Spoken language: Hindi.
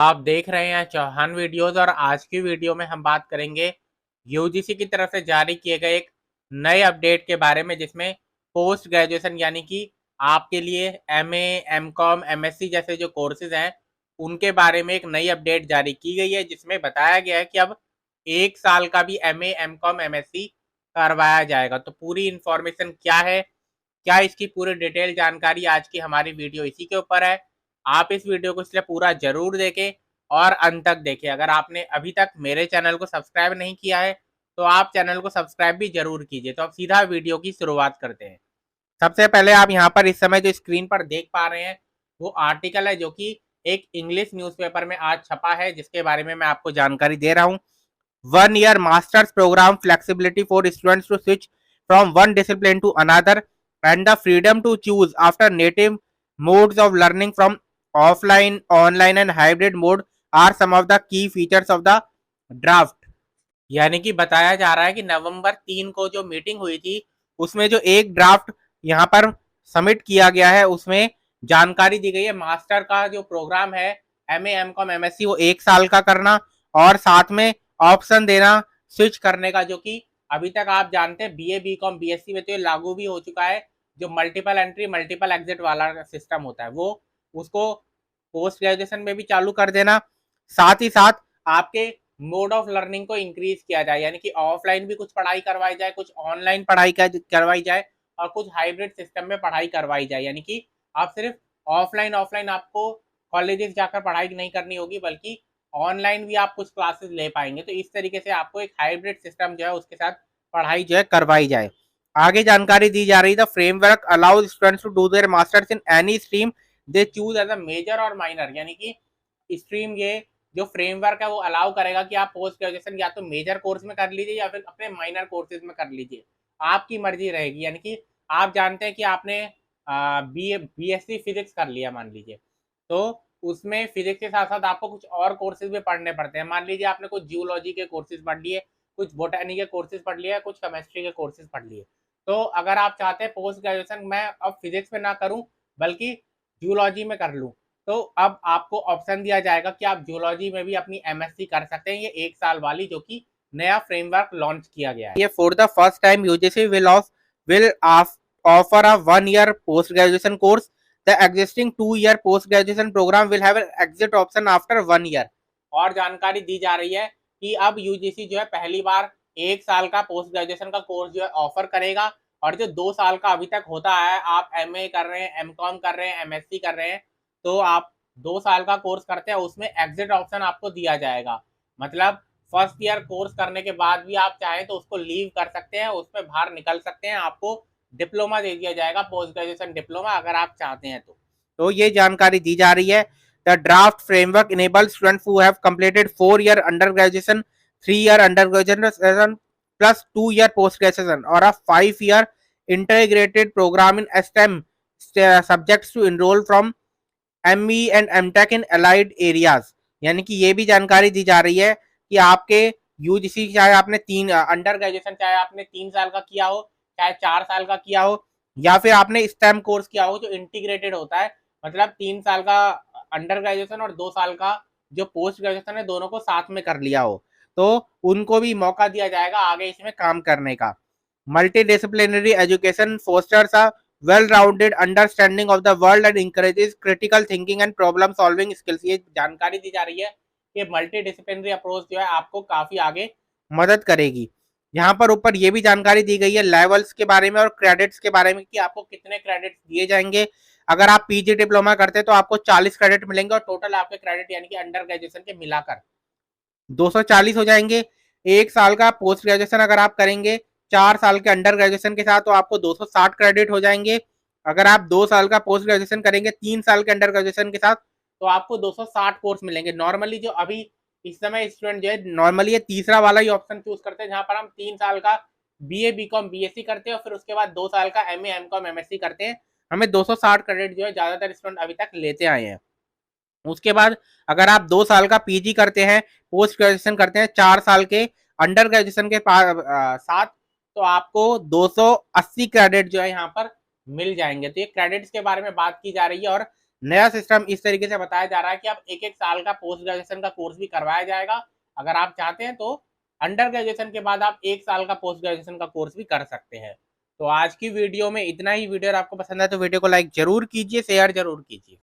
आप देख रहे हैं चौहान वीडियोस और आज की वीडियो में हम बात करेंगे यूजीसी की तरफ से जारी किए गए एक नए अपडेट के बारे में, जिसमें पोस्ट ग्रेजुएशन यानी कि आपके लिए एमए, एमकॉम, एमएससी जैसे जो कोर्सेज हैं उनके बारे में एक नई अपडेट जारी की गई है, जिसमें बताया गया है कि अब 1 साल का भी एमए, एमकॉम, एमएससी करवाया जाएगा। तो पूरी इंफॉर्मेशन क्या है, क्या इसकी पूरी डिटेल जानकारी आज की हमारी वीडियो इसी के ऊपर है। आप इस वीडियो को इसलिए पूरा जरूर देखें और अंत तक देखें। अगर आपने अभी तक मेरे चैनल को सब्सक्राइब नहीं किया है तो आप चैनल को सब्सक्राइब भी जरूर कीजिए। तो अब सीधा वीडियो की शुरुआत करते हैं। सबसे पहले आप यहाँ पर इस समय जो स्क्रीन पर देख पा रहे हैं वो आर्टिकल है, जो कि एक इंग्लिश न्यूज़पेपर में आज छपा है, जिसके बारे में मैं आपको जानकारी दे रहा हूँ। 1 year master's program flexibility for students to switch from one discipline to another and the freedom to choose after native modes of learning from offline, online and hybrid mode are some of the key features of the draft। यानी कि बताया जा रहा है कि नवंबर 3 को जो मीटिंग हुई थी उसमें जो एक ड्राफ्ट यहाँ पर सबमिट किया गया है उसमें जानकारी दी गई है मास्टर का जो प्रोग्राम है एमए, एमकॉम, एमएससी वो 1 साल का करना और साथ में ऑप्शन देना स्विच करने का, जो कि अभी तक आप जानते हैं बीए, बीकॉम, बीएससी में तो ये लागू भी हो चुका है। जो मल्टीपल एंट्री मल्टीपल एग्जिट वाला सिस्टम होता है वो उसको पोस्ट ग्रेजुएशन में भी चालू कर देना। साथ ही साथ आपके मोड ऑफ लर्निंग को इंक्रीज किया जाए, यानी कि ऑफलाइन भी कुछ पढ़ाई करवाई जाए, कुछ ऑनलाइन पढ़ाई करवाई जाए और कुछ हाइब्रिड सिस्टम में पढ़ाई करवाई जाए। यानी कि आप सिर्फ ऑफलाइन ऑफलाइन आपको कॉलेजेस जाकर पढ़ाई नहीं करनी होगी, बल्कि ऑनलाइन भी आप कुछ क्लासेस ले पाएंगे। तो इस तरीके से आपको एक हाइब्रिड सिस्टम जो है उसके साथ पढ़ाई जो है करवाई जाए। आगे जानकारी दी जा रही है, the framework allows students to do their masters in any stream they choose as a major और माइनर। यानी कि स्ट्रीम ये जो फ्रेमवर्क है वो अलाउ करेगा कि आप पोस्ट ग्रेजुएशन या तो मेजर कोर्स में कर लीजिए या फिर अपने माइनर कोर्सेज में कर लीजिए, आपकी मर्जी रहेगी। यानी कि आप जानते हैं कि आपने बीएससी फिजिक्स कर लिया मान लीजिए, तो उसमें फिजिक्स के साथ साथ आपको कुछ और कोर्सेज भी पढ़ने पड़ते हैं। मान लीजिए आपने कुछ जियोलॉजी के कोर्सेज पढ़ लिए, कुछ बोटैनी के कोर्सेज पढ़ लिए, कुछ केमिस्ट्री के कोर्सेज पढ़ लिए। तो अगर आप चाहते हैं पोस्ट ग्रेजुएशन मैं अब फिजिक्स में ना करूं बल्कि जियोलॉजी में कर लूं, तो अब आपको ऑप्शन दिया जाएगा कि आप जियोलॉजी में भी अपनी एमएससी कर सकते हैं, ये 1 साल वाली, जो कि नया फ्रेमवर्क लॉन्च किया गया है। ये for the first time UGC will offer a 1 year post graduation course. The existing 2 year post graduation program will have an exit option after 1 year। और जानकारी दी जा रही है कि अब यूजीसी जो है पहली बार 1 साल का पोस्ट ग्रेजुएशन का कोर्स जो है ऑफर करेगा, और जो 2 साल का अभी तक होता है, आप एमए कर रहे हैं, एमकॉम कर रहे हैं, एमएससी कर रहे हैं, तो आप 2 साल का कोर्स करते हैं उसमें एग्जिट ऑप्शन आपको दिया जाएगा। मतलब फर्स्ट ईयर कोर्स करने के बाद भी आप चाहें तो उसको लीव कर सकते हैं, उसमें बाहर निकल सकते हैं, आपको डिप्लोमा दे दिया जाएगा, पोस्ट ग्रेजुएशन डिप्लोमा, अगर आप चाहते हैं तो ये जानकारी दी जा रही है। The draft framework enable students who have completed 4 year under graduation, 3 year under graduation plus 2 year post graduation और अ 5 year integrated program in STEM subjects to enroll from ME and MTech in allied areas. यानी कि ये भी जानकारी दी जा रही है कि आपके यूजीसी चाहे आपने 3 अंडर ग्रेजुएशन चाहे आपने 3 साल का किया हो, चाहे 4 साल का किया हो, या फिर आपने स्टेम कोर्स किया हो जो इंटीग्रेटेड होता है, मतलब 3 साल का अंडर ग्रेजुएशन और 2 साल का जो पोस्ट ग्रेजुएशन है दोनों को साथ में कर लिया हो, तो उनको भी मौका दिया जाएगा आगे इसमें काम करने का। Multi disciplinary education fosters a well rounded understanding of the world and encourages critical thinking and problem solving skills. ये जानकारी दी जा रही है कि मल्टी डिसिप्लिनरी अप्रोच जो है आपको काफी आगे मदद करेगी। यहाँ पर ऊपर ये भी जानकारी दी गई है लेवल्स के बारे में और क्रेडिट्स के बारे में कि आपको कितने क्रेडिट्स दिए जाएंगे। अगर आप पीजी डिप्लोमा करते हैं तो आपको 40 क्रेडिट मिलेंगे और टोटल आपके क्रेडिट यानी कि अंडर ग्रेजुएशन के मिलाकर 240 हो जाएंगे। 1 साल का पोस्ट ग्रेजुएशन अगर आप करेंगे 4 साल के अंडर ग्रेजुएशन के साथ तो आपको 260 क्रेडिट हो जाएंगे। अगर आप 2 साल का पोस्ट ग्रेजुएशन करेंगे 3 साल के अंडर ग्रेजुएशन के साथ तो आपको 260 कोर्स मिलेंगे। नॉर्मली जो अभी इस समय स्टूडेंट जो है नॉर्मली ये तीसरा वाला ही ऑप्शन चूज करते हैं, जहां पर हम 3 साल का बीए, बीकॉम, बीएससी करते हैं और फिर उसके बाद 2 साल का एमए, एमकॉम, एमएससी करते हैं। हमें 260 क्रेडिट जो है ज्यादातर स्टूडेंट अभी तक लेते आए हैं। उसके बाद अगर आप 2 साल का पीजी करते हैं, पोस्ट ग्रेजुएशन करते हैं 4 साल के अंडर ग्रेजुएशन के साथ, तो आपको 280 क्रेडिट जो है यहाँ पर मिल जाएंगे। तो ये क्रेडिट्स के बारे में बात की जा रही है और नया सिस्टम इस तरीके से बताया जा रहा है कि अब एक एक साल का पोस्ट ग्रेजुएशन का कोर्स भी करवाया जाएगा। अगर आप चाहते हैं तो अंडर ग्रेजुएशन के बाद आप एक साल का पोस्ट ग्रेजुएशन का कोर्स भी कर सकते हैं। तो आज की वीडियो में इतना ही। वीडियो आपको पसंद है तो वीडियो को लाइक जरूर कीजिए, शेयर जरूर कीजिए।